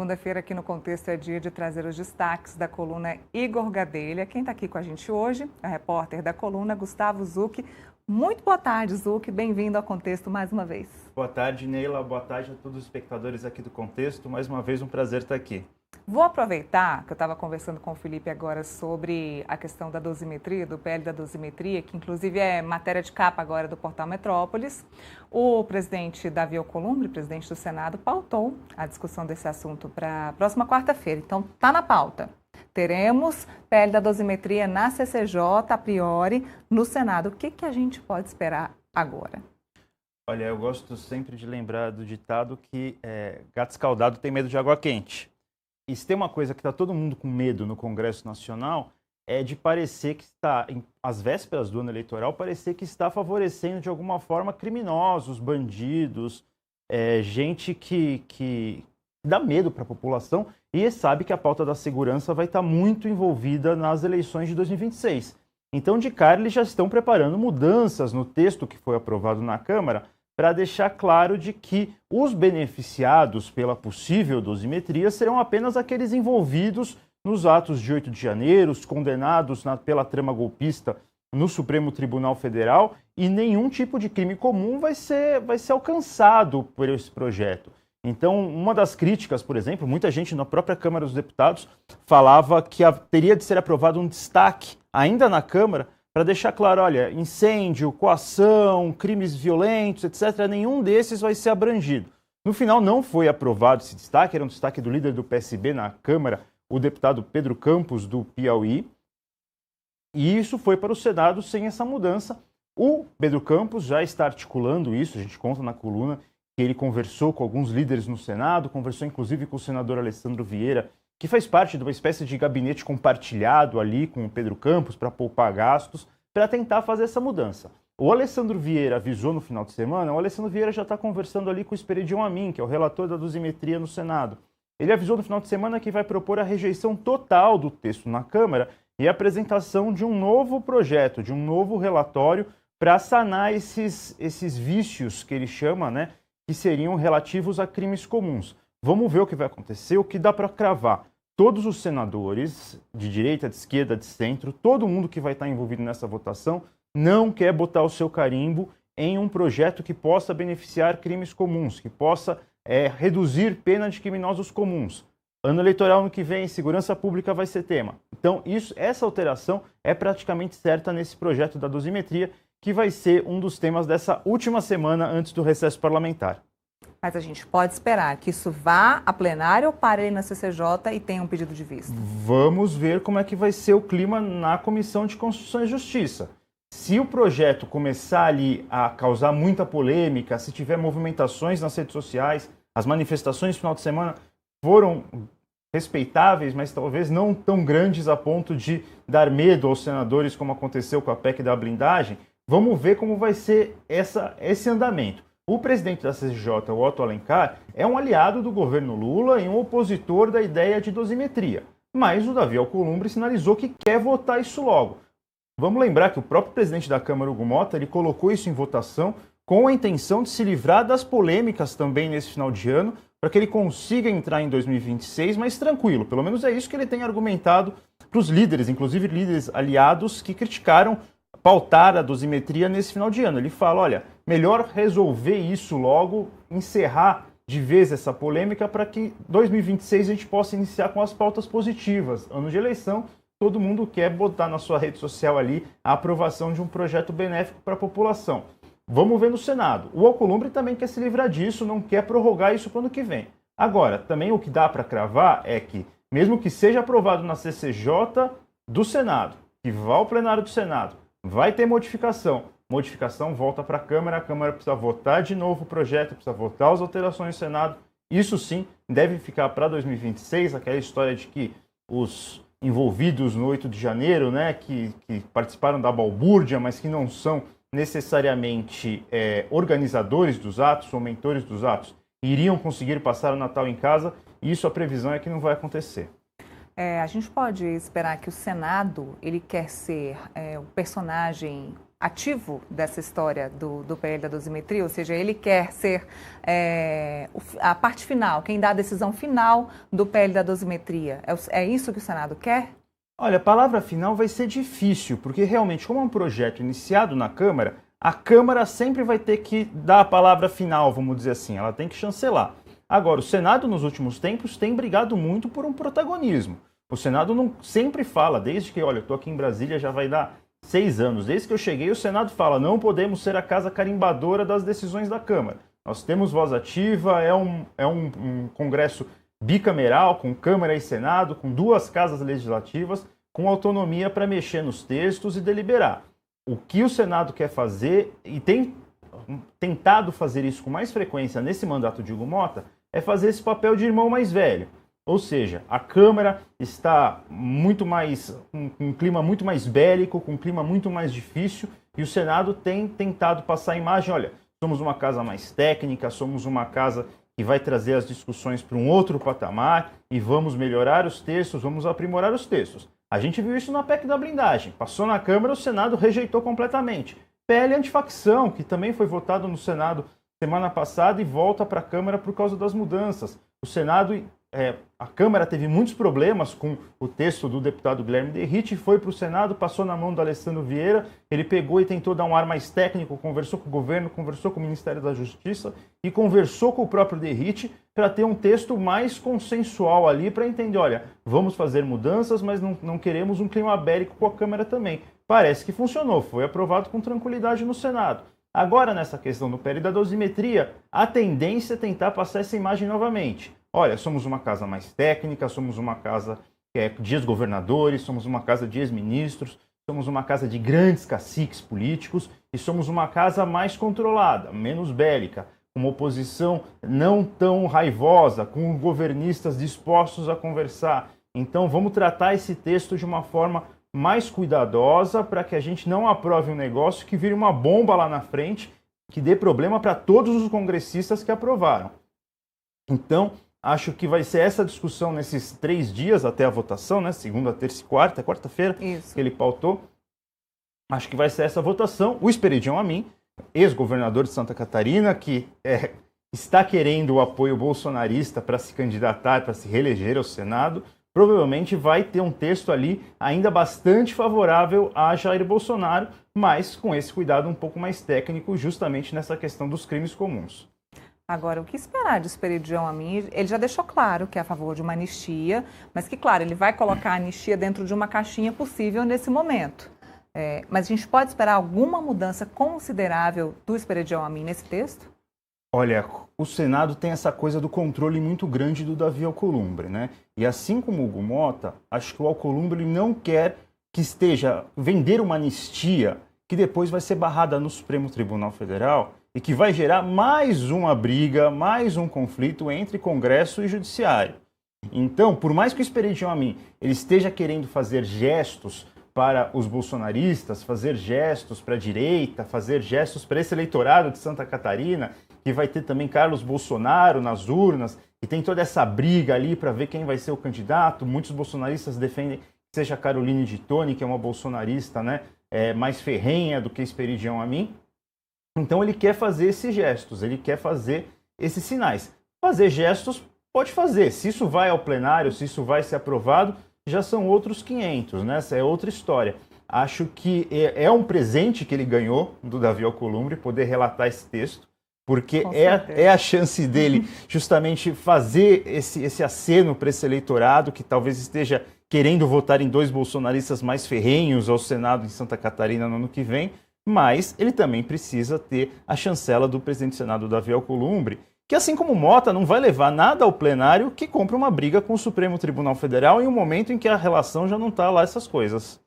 Segunda-feira aqui no Contexto é dia de trazer os destaques da coluna Igor Gadelha. Quem está aqui com a gente hoje é o repórter da coluna Gustavo Zucchi. Muito boa tarde, Zucchi. Bem-vindo ao Contexto mais uma vez. Boa tarde, Neila. Boa tarde a todos os espectadores aqui do Contexto. Mais uma vez, um prazer estar aqui. Vou aproveitar que eu estava conversando com o Felipe agora sobre a questão da dosimetria, do PL da dosimetria, que inclusive é matéria de capa agora do Portal Metrópolis. O presidente Davi Alcolumbre, presidente do Senado, pautou a discussão desse assunto para a próxima quarta-feira. Então, está na pauta. Teremos PL da dosimetria na CCJ, a priori, no Senado. O que a gente pode esperar agora? Olha, eu gosto sempre de lembrar do ditado que gato escaldado tem medo de água quente. E se tem uma coisa que está todo mundo com medo no Congresso Nacional, é de parecer que está, às vésperas do ano eleitoral, parecer que está favorecendo de alguma forma criminosos, bandidos, gente que dá medo para a população e sabe que a pauta da segurança vai estar muito envolvida nas eleições de 2026. Então, de cara, eles já estão preparando mudanças no texto que foi aprovado na Câmara para deixar claro de que os beneficiados pela possível dosimetria serão apenas aqueles envolvidos nos atos de 8 de janeiro, os condenados pela trama golpista no Supremo Tribunal Federal, e nenhum tipo de crime comum vai ser alcançado por esse projeto. Então, uma das críticas, por exemplo, muita gente na própria Câmara dos Deputados falava que teria de ser aprovado um destaque ainda na Câmara para deixar claro, olha, incêndio, coação, crimes violentos, etc., nenhum desses vai ser abrangido. No final, não foi aprovado esse destaque, era um destaque do líder do PSB na Câmara, o deputado Pedro Campos, do Piauí, e isso foi para o Senado sem essa mudança. O Pedro Campos já está articulando isso, a gente conta na coluna que ele conversou com alguns líderes no Senado, conversou inclusive com o senador Alessandro Vieira, que faz parte de uma espécie de gabinete compartilhado ali com o Pedro Campos para poupar gastos, para tentar fazer essa mudança. O Alessandro Vieira avisou no final de semana, o Alessandro Vieira já está conversando ali com o Esperidion Amin, que é o relator da dosimetria no Senado. Ele avisou no final de semana que vai propor a rejeição total do texto na Câmara e a apresentação de um novo projeto, de um novo relatório para sanar esses vícios que ele chama, né, que seriam relativos a crimes comuns. Vamos ver o que vai acontecer, o que dá para cravar. Todos os senadores, de direita, de esquerda, de centro, todo mundo que vai estar envolvido nessa votação, não quer botar o seu carimbo em um projeto que possa beneficiar crimes comuns, que possa reduzir pena de criminosos comuns. Ano eleitoral no que vem, segurança pública vai ser tema. Então, essa alteração é praticamente certa nesse projeto da dosimetria, que vai ser um dos temas dessa última semana antes do recesso parlamentar. Mas a gente pode esperar que isso vá a plenário ou pare na CCJ e tenha um pedido de vista? Vamos ver como é que vai ser o clima na Comissão de Constituição e Justiça. Se o projeto começar ali a causar muita polêmica, se tiver movimentações nas redes sociais, as manifestações no final de semana foram respeitáveis, mas talvez não tão grandes a ponto de dar medo aos senadores, como aconteceu com a PEC da blindagem, vamos ver como vai ser esse andamento. O presidente da CCJ, o Otto Alencar, é um aliado do governo Lula e um opositor da ideia de dosimetria. Mas o Davi Alcolumbre sinalizou que quer votar isso logo. Vamos lembrar que o próprio presidente da Câmara, Hugo Motta, ele colocou isso em votação com a intenção de se livrar das polêmicas também nesse final de ano, para que ele consiga entrar em 2026 mais tranquilo. Pelo menos é isso que ele tem argumentado para os líderes, inclusive líderes aliados que criticaram pautar a dosimetria nesse final de ano. Ele fala, olha, melhor resolver isso logo, encerrar de vez essa polêmica para que 2026 a gente possa iniciar com as pautas positivas. Ano de eleição, todo mundo quer botar na sua rede social ali a aprovação de um projeto benéfico para a população. Vamos ver no Senado. O Alcolumbre também quer se livrar disso, não quer prorrogar isso para o ano que vem. Agora, também o que dá para cravar é que, mesmo que seja aprovado na CCJ do Senado, que vá ao plenário do Senado, vai ter modificação. Modificação volta para a Câmara precisa votar de novo o projeto, precisa votar as alterações do Senado. Isso sim deve ficar para 2026, aquela história de que os envolvidos no 8 de janeiro, né, que participaram da balbúrdia, mas que não são necessariamente organizadores dos atos ou mentores dos atos, iriam conseguir passar o Natal em casa, e isso a previsão é que não vai acontecer. A gente pode esperar que o Senado ele quer ser o personagem ativo dessa história do PL da dosimetria, ou seja, ele quer ser a parte final, quem dá a decisão final do PL da dosimetria. É isso que o Senado quer? Olha, a palavra final vai ser difícil, porque realmente, como é um projeto iniciado na Câmara, a Câmara sempre vai ter que dar a palavra final, vamos dizer assim, ela tem que chancelar. Agora, o Senado, nos últimos tempos, tem brigado muito por um protagonismo. O Senado não sempre fala, desde que, olha, eu estou aqui em Brasília, já vai dar 6 anos. Desde que eu cheguei, o Senado fala, não podemos ser a casa carimbadora das decisões da Câmara. Nós temos voz ativa, é um Congresso bicameral, com Câmara e Senado, com 2 casas legislativas, com autonomia para mexer nos textos e deliberar. O que o Senado quer fazer, e tem tentado fazer isso com mais frequência nesse mandato de Hugo Mota, é fazer esse papel de irmão mais velho. Ou seja, a Câmara está muito mais, com um clima muito mais bélico, com um clima muito mais difícil, e o Senado tem tentado passar a imagem, olha, somos uma casa mais técnica, somos uma casa que vai trazer as discussões para um outro patamar, e vamos melhorar os textos, vamos aprimorar os textos. A gente viu isso na PEC da blindagem, passou na Câmara, o Senado rejeitou completamente. PL antifacção, que também foi votado no Senado semana passada e volta para a Câmara por causa das mudanças. O Senado... a Câmara teve muitos problemas com o texto do deputado Guilherme Derrite, foi para o Senado, passou na mão do Alessandro Vieira, ele pegou e tentou dar um ar mais técnico, conversou com o governo, conversou com o Ministério da Justiça e conversou com o próprio Derrite para ter um texto mais consensual ali, para entender, olha, vamos fazer mudanças, mas não queremos um clima bélico com a Câmara também. Parece que funcionou, foi aprovado com tranquilidade no Senado. Agora, nessa questão do PL da dosimetria, a tendência é tentar passar essa imagem novamente. Olha, somos uma casa mais técnica, somos uma casa de ex-governadores, somos uma casa de ex-ministros, somos uma casa de grandes caciques políticos e somos uma casa mais controlada, menos bélica, com uma oposição não tão raivosa, com governistas dispostos a conversar. Então vamos tratar esse texto de uma forma mais cuidadosa para que a gente não aprove um negócio que vire uma bomba lá na frente, que dê problema para todos os congressistas que aprovaram. Então, acho que vai ser essa discussão nesses 3 dias até a votação, né? Segunda, terça e quarta-feira, que ele pautou. Acho que vai ser essa votação. O Esperidião Amin, ex-governador de Santa Catarina, que está querendo o apoio bolsonarista para se candidatar, para se reeleger ao Senado, provavelmente vai ter um texto ali ainda bastante favorável a Jair Bolsonaro, mas com esse cuidado um pouco mais técnico, justamente nessa questão dos crimes comuns. Agora, o que esperar de Esperidião Amin? Ele já deixou claro que é a favor de uma anistia, mas que, claro, ele vai colocar a anistia dentro de uma caixinha possível nesse momento. Mas a gente pode esperar alguma mudança considerável do Esperidião Amin nesse texto? Olha, o Senado tem essa coisa do controle muito grande do Davi Alcolumbre, né? E assim como o Hugo Mota, acho que o Alcolumbre não quer que vender uma anistia que depois vai ser barrada no Supremo Tribunal Federal e que vai gerar mais uma briga, mais um conflito entre Congresso e Judiciário. Então, por mais que o Esperidião Amin ele esteja querendo fazer gestos para os bolsonaristas, fazer gestos para a direita, fazer gestos para esse eleitorado de Santa Catarina, que vai ter também Carlos Bolsonaro nas urnas, e tem toda essa briga ali para ver quem vai ser o candidato. Muitos bolsonaristas defendem que seja Caroline de Toni, que é uma bolsonarista, né, mais ferrenha do que Esperidião Amin. Então ele quer fazer esses gestos, ele quer fazer esses sinais. Fazer gestos pode fazer. Se isso vai ao plenário, se isso vai ser aprovado, já são outros 500, né? Essa é outra história. Acho que é um presente que ele ganhou do Davi Alcolumbre poder relatar esse texto, porque é a chance dele justamente fazer esse aceno para esse eleitorado que talvez esteja querendo votar em 2 bolsonaristas mais ferrenhos ao Senado em Santa Catarina no ano que vem, mas ele também precisa ter a chancela do presidente do Senado, Davi Alcolumbre, que assim como Mota não vai levar nada ao plenário que compra uma briga com o Supremo Tribunal Federal em um momento em que a relação já não está lá essas coisas.